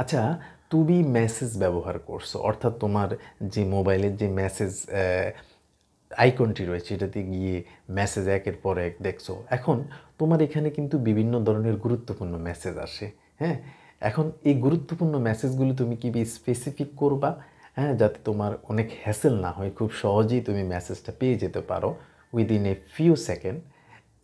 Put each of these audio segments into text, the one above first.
আচ্ছা, তুমি মেসেজ ব্যবহার করছো, অর্থাৎ তোমার যে মোবাইলের যে মেসেজ আইকনটি রয়েছে এটাতে গিয়ে মেসেজ একের পর এক দেখছো। এখন তোমার এখানে কিন্তু বিভিন্ন ধরনের গুরুত্বপূর্ণ মেসেজ আসে। হ্যাঁ, এখন এই গুরুত্বপূর্ণ মেসেজগুলো তুমি কি স্পেসিফিক করবা, হ্যাঁ, যাতে তোমার অনেক হ্যাসেল না হয়, খুব সহজেই তুমি মেসেজটা পেয়ে যেতে পারো উইদিন এ ফিউ সেকেন্ড।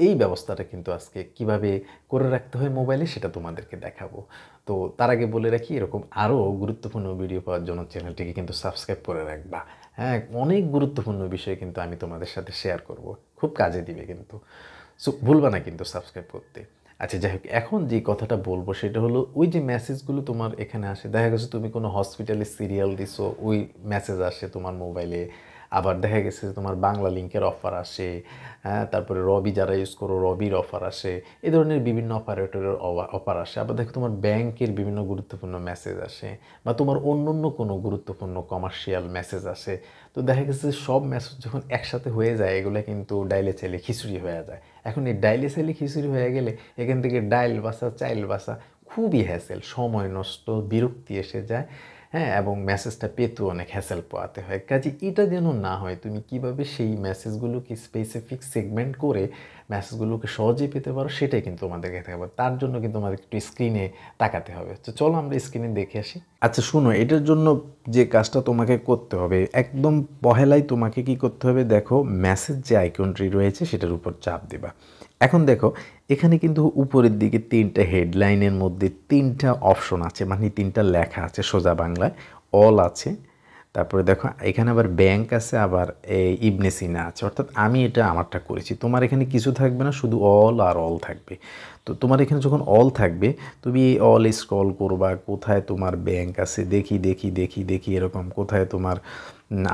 এই ব্যবস্থাটা কিন্তু আজকে কিভাবে করে রাখতে হয় মোবাইলে সেটা তোমাদেরকে দেখাবো। তো তার আগে বলে রাখি, এরকম আরও গুরুত্বপূর্ণ ভিডিও পাওয়ার জন্য চ্যানেলটিকে কিন্তু সাবস্ক্রাইব করে রাখবা। হ্যাঁ, অনেক গুরুত্বপূর্ণ বিষয় কিন্তু আমি তোমাদের সাথে শেয়ার করব, খুব কাজে দিবে কিন্তু। সো ভুলবা না কিন্তু সাবস্ক্রাইব করতে। আচ্ছা, যাই হোক, এখন যে কথাটা বলবো সেটা হলো, ওই যে মেসেজগুলো তোমার এখানে আসে, দেখা গেছে তুমি কোনো হসপিটালে সিরিয়াল দিছো, ওই মেসেজ আসে তোমার মোবাইলে। আবার দেখা গেছে যে তোমার বাংলা লিঙ্কের অফার আসে, হ্যাঁ, তারপরে রবি যারা ইউজ করো রবির অফার আসে, এই ধরনের বিভিন্ন অপারেটরের অফার আসে। আবার দেখো তোমার ব্যাংকের বিভিন্ন গুরুত্বপূর্ণ মেসেজ আসে, বা তোমার অন্য অন্য কোনো গুরুত্বপূর্ণ কমার্শিয়াল মেসেজ আসে। তো দেখা গেছে সব মেসেজ যখন একসাথে হয়ে যায়, এগুলো কিন্তু ডাইলে চাইলে খিচুড়ি হয়ে যায়। এখন এই ডাইলে চাইলে খিচুড়ি হয়ে গেলে এখান থেকে ডাইল বাসা চাইল বাসা খুবই হ্যাসেল, সময় নষ্ট, বিরক্তি এসে যায়। হ্যাঁ, এবং মেসেজটা পেতেও অনেক হ্যাসেল পোয়াতে হয়। কাজে এটা যেন না হয়, তুমি কিভাবে সেই মেসেজগুলোকে স্পেসিফিক সেগমেন্ট করে মেসেজগুলোকে সহজেই পেতে পারো, সেটাই কিন্তু তোমাদেরকে দেখাবো। তার জন্য কিন্তু আমাদের একটু স্ক্রিনে তাকাতে হবে। তো চলো আমরা স্ক্রিনে দেখে আসি। আচ্ছা শুনো, এটার জন্য যে কাজটা তোমাকে করতে হবে, একদম পহেলাই তোমাকে কি করতে হবে, দেখো মেসেজ যে আইকনটি রয়েছে সেটার উপর চাপ দেবা। এখন দেখো এখানে কিন্তু উপরের দিকে তিনটা হেডলাইনের মধ্যে তিনটা অপশন আছে, মানে তিনটা লেখা আছে সোজা বাংলায়। অল আছে, তারপরে দেখো এখানে আবার ব্যাংক আছে, আবার ইবনে সিনা আছে। অর্থাৎ আমি এটা আমারটা করেছি, তোমার এখানে কিছু থাকবে না, শুধু অল আর অল থাকবে। তো তোমার এখানে যখন অল থাকবে, তুমি এই অল স্ক্রল করবা, কোথায় তোমার ব্যাংক আছে দেখি দেখি দেখি দেখি, এরকম কোথায় তোমার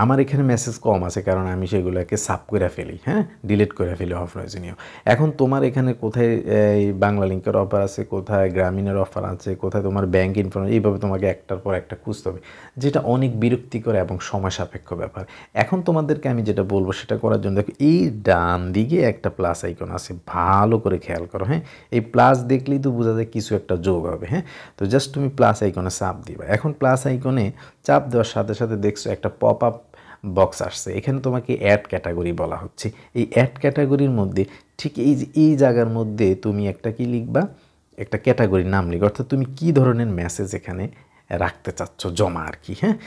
আমার এখানে মেসেজ কম আছে, কারণ আমি সেগুলোকে সাব করে ফেলি, হ্যাঁ, ডিলিট করে ফেলি অপ্রয়োজনীয়। এখন তোমার এখানে কোথায় এই বাংলা লিঙ্কের অফার আছে, কোথায় গ্রামীণের অফার আছে, কোথায় তোমার ব্যাংক ইনফরমেশন, এইভাবে তোমাকে একটার পর একটা খুঁজতে হবে, যেটা অনেক বিরক্তিকর এবং সময় সাপেক্ষ ব্যাপার। এখন তোমাদেরকে আমি যেটা বলবো সেটা করার জন্য দেখো, এই ডান দিকে একটা প্লাস আইকন আছে, ভালো করে খেয়াল করো। হ্যাঁ, এই প্লাস দেখলেই তো বোঝা যায় কিছু একটা যোগ হবে। হ্যাঁ, তো জাস্ট তুমি প্লাস আইকনে চাপ দিবা। এখন প্লাস আইকনে চাপ দেওয়ার সাথে সাথে দেখছো একটা পপ আপ বক্স আসছে, এখানে তোমাকে অ্যাড ক্যাটাগরি বলা হচ্ছে। এই অ্যাড ক্যাটাগরির মধ্যে ঠিক এই যে এই জায়গার মধ্যে তুমি একটা কি লিখবা, একটা ক্যাটাগরির নাম লিখবা, অর্থাৎ তুমি কি ধরনের মেসেজ এখানে রাখতে চাচ্ছ জমা আর কি। হ্যাঁ,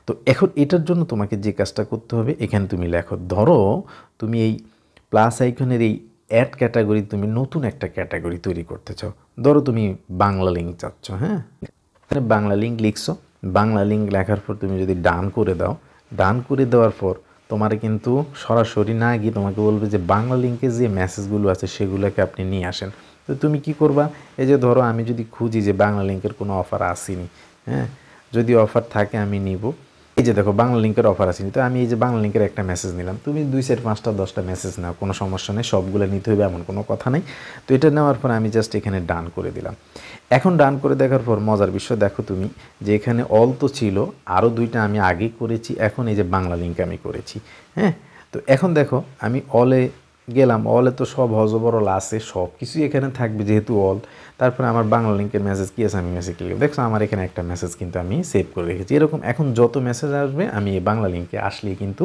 তো এখন এটার জন্য তোমাকে যে কাজটা করতে হবে, এখানে তুমি লেখো, ধরো তুমি এই প্লাস আইকনের এই অ্যাড ক্যাটাগরি তুমি নতুন একটা ক্যাটাগরি তৈরি করতে চাও। ধরো তুমি বাংলা লিঙ্ক চাচ্ছ। হ্যাঁ, এখানে বাংলা লিঙ্ক লিখছো, বাংলা লিঙ্ক লেখার পর তুমি যদি ডান করে দাও, ডান করে দেওয়ার পর তোমার কিন্তু সরাসরি না গিয়ে তোমাকে বলবে যে বাংলা লিঙ্কে যে মেসেজগুলো আছে সেগুলোকে আপনি নিয়ে আসেন। তো তুমি কি করবা, এই যে ধরো আমি যদি খুঁজি যে বাংলা লিঙ্কের কোনো অফার আসেনি, হ্যাঁ, যদি অফার থাকে আমি নিব। এই যে দেখো বাংলা লিঙ্কের অফার আসেনি, তো আমি এই যে বাংলা লিঙ্কের একটা মেসেজ নিলাম। তুমি 2 সেট 5টা 10টা মেসেজ নাও, কোনো সমস্যা নেই, সবগুলো নিতে হবে এমন কোনো কথা নেই। তো এটা নেওয়ার পর আমি জাস্ট এখানে ডান করে দিলাম। এখন ডান করে দেখার পর মজার বিষয় দেখো তুমি, যে এখানে অল তো ছিল, আরও 2টা আমি আগে করেছি, এখন এই যে বাংলা লিঙ্ক আমি করেছি। হ্যাঁ, তো এখন দেখো আমি অলে গেলাম, অলে তো সব হজবরল আছে, সব কিছুই এখানে থাকবে যেহেতু অল। তারপরে আমার বাংলা লিঙ্কের মেসেজ কী আছে, আমি মেসেজ ক্লিক দেখছো আমার এখানে একটা মেসেজ কিন্তু আমি সেভ করে রেখেছি। এরকম এখন যত মেসেজ আসবে আমি এই বাংলা লিঙ্কে আসলেই কিন্তু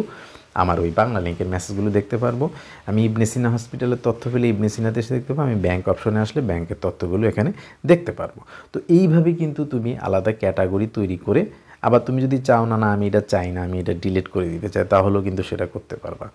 আমার ওই বাংলা লিঙ্কের মেসেজগুলো দেখতে পারবো। আমি ইবনে সিনা হসপিটালের তথ্য পেলে ইবনে সিনাতে এসে দেখতে পাবো, আমি ব্যাংক অপশনে আসলে ব্যাংকের তথ্যগুলো এখানে দেখতে পারবো। তো এইভাবে কিন্তু তুমি আলাদা ক্যাটাগরি তৈরি করে, আবার তুমি যদি চাও না, না আমি এটা চাই না, আমি এটা ডিলিট করে দিতে চাই, তাহলেও কিন্তু সেটা করতে পারবা।